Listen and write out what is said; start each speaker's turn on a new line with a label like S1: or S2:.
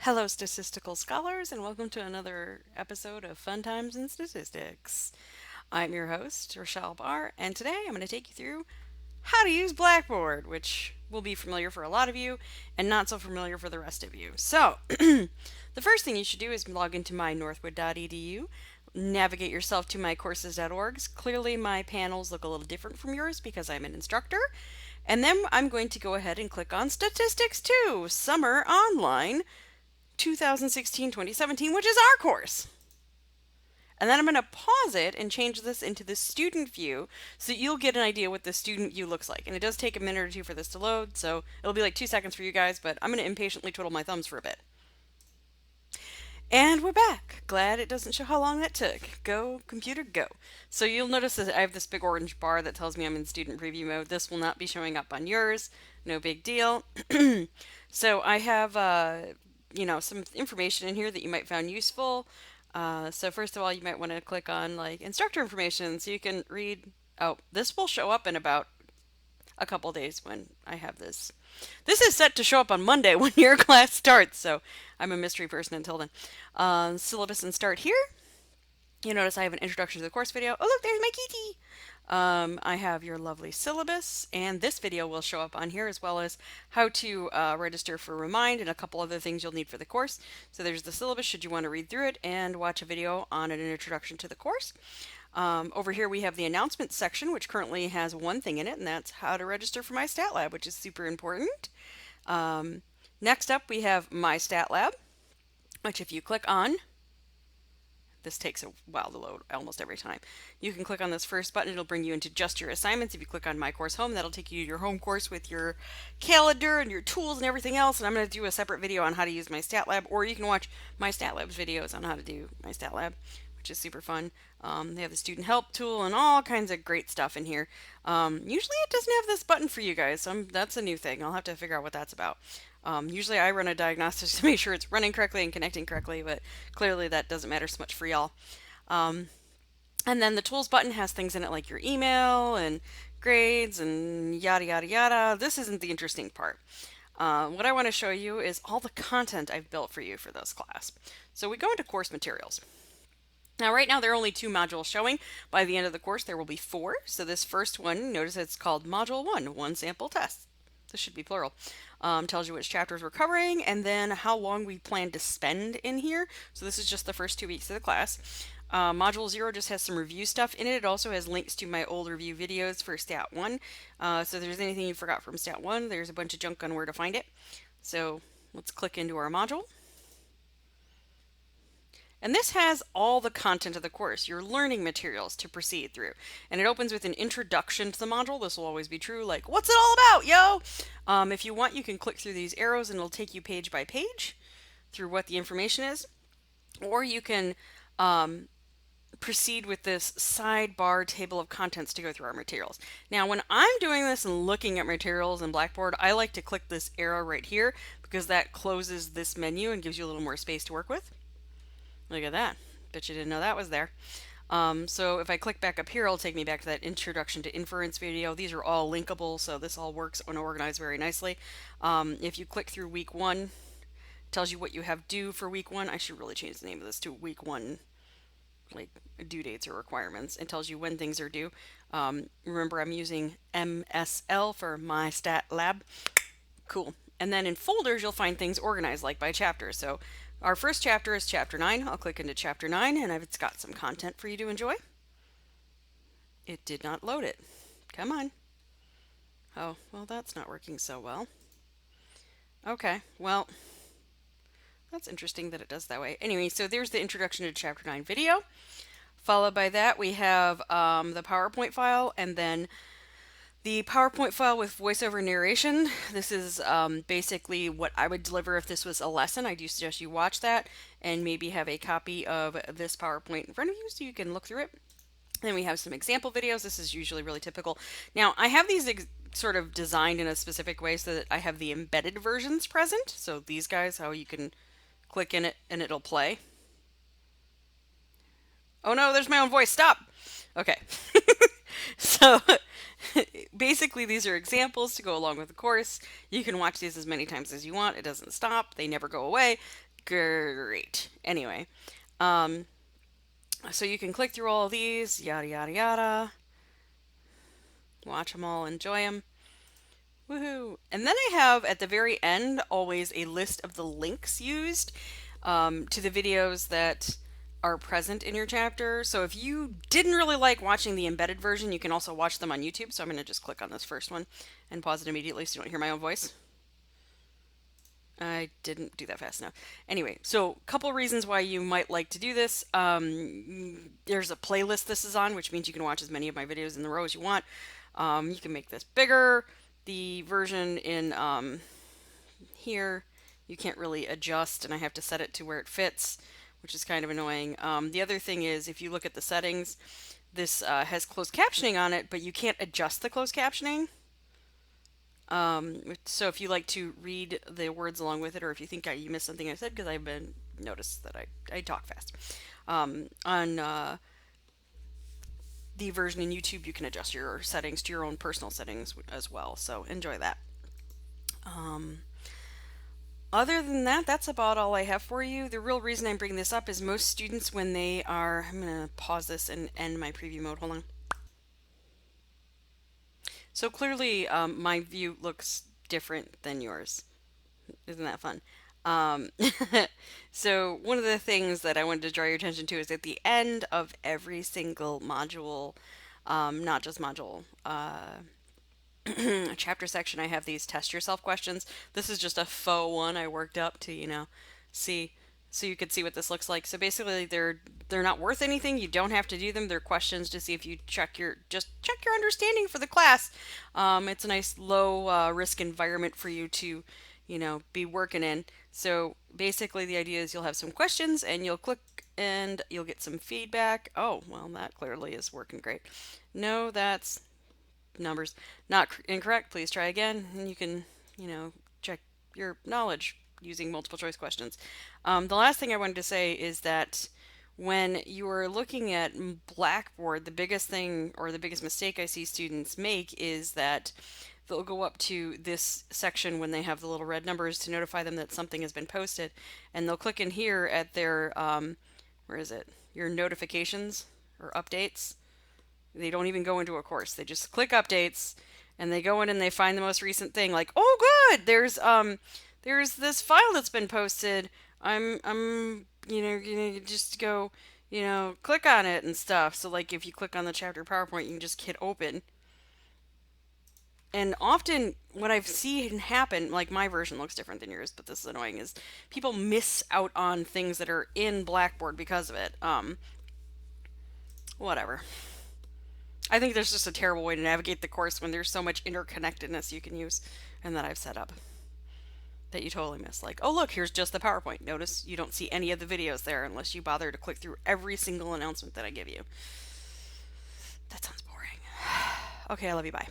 S1: Hello, statistical scholars, and welcome to another episode of Fun Times in Statistics. I'm your host, Rochelle Barr, and today I'm going to take you through how to use Blackboard, which will be familiar for a lot of you and not so familiar for the rest of you. So, the first thing you should do is log into my northwood.edu, navigate yourself to my courses.orgs. Clearly, my panels look a little different from yours because I'm an instructor. And then I'm going to go ahead and click on Statistics 2, Summer Online 2016-2017, which is our course. And then I'm going to pause it and change this into the student view so that you'll get an idea what the student view looks like. And it does take a minute or two for this to load, so it'll be like 2 seconds for you guys, but I'm going to impatiently twiddle my thumbs for a bit. And we're back. Glad it doesn't show how long that took. Go, computer, go. So you'll notice that I have this big orange bar that tells me I'm in student preview mode. This will not be showing up on yours. No big deal. So I have some information in here that you might find useful. So first of all, you might want to click on like instructor information so you can read. Oh, this will show up in about a couple days when I have this. This is set to show up on Monday when your class starts, so I'm a mystery person until then. Syllabus and start here. You notice I have an introduction to the course video. Oh, look, there's my kitty. I have your lovely syllabus, and this video will show up on here as well as how to register for Remind and a couple other things you'll need for the course. So there's the syllabus should you want to read through it and watch a video on an introduction to the course. Over here we have the announcements section, which currently has one thing in it, and that's how to register for my stat lab, which is super important. Next up we have my stat lab, which if you click on, this takes a while to load almost every time. You can click on this first button, it'll bring you into just your assignments. If you click on My Course Home, that'll take you to your home course with your calendar and your tools and everything else. And I'm going to do a separate video on how to use my stat lab, or you can watch my stat lab's videos on how to do my stat lab, which is super fun. They have the student help tool and all kinds of great stuff in here. Usually it doesn't have this button for you guys, so that's a new thing. I'll have to figure out what that's about. Usually I run a diagnostics to make sure it's running correctly and connecting correctly, but clearly that doesn't matter so much for y'all. And then the tools button has things in it like your email and grades and yada yada yada. This isn't the interesting part. What I want to show you is all the content I've built for you for this class. So we go into course materials. Now right now there are only 2 modules showing. By the end of the course there will be 4. So this first one, notice it's called Module 1, one sample test. This should be plural. Tells you which chapters we're covering and then how long we plan to spend in here. So this is just the first 2 weeks of the class. Module 0 just has some review stuff in it. It also has links to my old review videos for Stat 1. So if there's anything you forgot from Stat 1, there's a bunch of junk on where to find it. So let's click into our module. And this has all the content of the course, your learning materials to proceed through. And it opens with an introduction to the module. This will always be true, like, what's it all about, yo? If you want, you can click through these arrows and it'll take you page by page through what the information is. Or you can proceed with this sidebar table of contents to go through our materials. Now, when I'm doing this and looking at materials in Blackboard, I like to click this arrow right here because that closes this menu and gives you a little more space to work with. Look at that. Bet you didn't know that was there. So if I click back up here, it'll take me back to that introduction to inference video. These are all linkable, so this all works and organized very nicely. If you click through week 1, it tells you what you have due for week 1. I should really change the name of this to week 1, like due dates or requirements. It tells you when things are due. Remember, I'm using MSL for my stat lab. Cool. And then in folders, you'll find things organized like by chapter. So our first chapter is chapter 9. I'll click into chapter 9 and it's got some content for you to enjoy. It did not load it. Come on. Oh, well, that's not working so well. Okay, well, that's interesting that it does that way. Anyway, so there's the introduction to chapter 9 video. Followed by that, we have the PowerPoint file and then the PowerPoint file with voiceover narration. This is basically what I would deliver if this was a lesson. I do suggest you watch that and maybe have a copy of this PowerPoint in front of you so you can look through it. Then we have some example videos. This is usually really typical. Now, I have these sort of designed in a specific way so that I have the embedded versions present. So these guys, how you can click in it and it'll play. Oh no, there's my own voice. Stop! Okay. So basically these are examples to go along with the course. You can watch these as many times as you want. It doesn't stop. They never go away. Great. Anyway, um, so you can click through all of these, yada, yada, yada. Watch them all, enjoy them. Woohoo. And then I have at the very end always a list of the links used to the videos that are present in your chapter. So if you didn't really like watching the embedded version, you can also watch them on YouTube. So I'm going to just click on this first one and pause it immediately so you don't hear my own voice. I didn't do that fast enough. Anyway, so a couple reasons why you might like to do this. There's a playlist this is on, which means you can watch as many of my videos in the row as you want. You can make this bigger. The version in here, you can't really adjust, and I have to set it to where it fits, which is kind of annoying. The other thing is, if you look at the settings, this has closed captioning on it, but you can't adjust the closed captioning. So if you like to read the words along with it, or if you think you missed something I said, because I've been noticed that I talk fast. On the version in YouTube, you can adjust your settings to your own personal settings as well. So enjoy that. Other than that, that's about all I have for you. The real reason I'm bringing this up is most students, when they are, I'm going to pause this and end my preview mode. Hold on. So clearly, my view looks different than yours. Isn't that fun? Um, so one of the things that I wanted to draw your attention to is at the end of every single module, not just module, chapter section, I have these test yourself questions. This is just a faux one I worked up to, see, so you could see what this looks like. So basically, they're not worth anything. You don't have to do them. They're questions to see if you check your understanding for the class. It's a nice low risk environment for you to, be working in. So basically, the idea is you'll have some questions and you'll click and you'll get some feedback. Oh, well, that clearly is working great. No, that's numbers not incorrect. Please try again, and you can, check your knowledge using multiple choice questions. The last thing I wanted to say is that when you are looking at Blackboard, the biggest thing or the biggest mistake I see students make is that they'll go up to this section when they have the little red numbers to notify them that something has been posted, and they'll click in here at their where is it? Your notifications or updates. They don't even go into a course. They just click updates and they go in and they find the most recent thing, like, oh good, there's this file that's been posted. I'm just go, click on it and stuff. So like if you click on the chapter PowerPoint, you can just hit open. And often what I've seen happen, like my version looks different than yours, but this is annoying, is people miss out on things that are in Blackboard because of it. Whatever. I think there's just a terrible way to navigate the course when there's so much interconnectedness you can use and that I've set up that you totally miss. Like, oh look, here's just the PowerPoint. Notice you don't see any of the videos there unless you bother to click through every single announcement that I give you. That sounds boring. Okay, I love you, bye.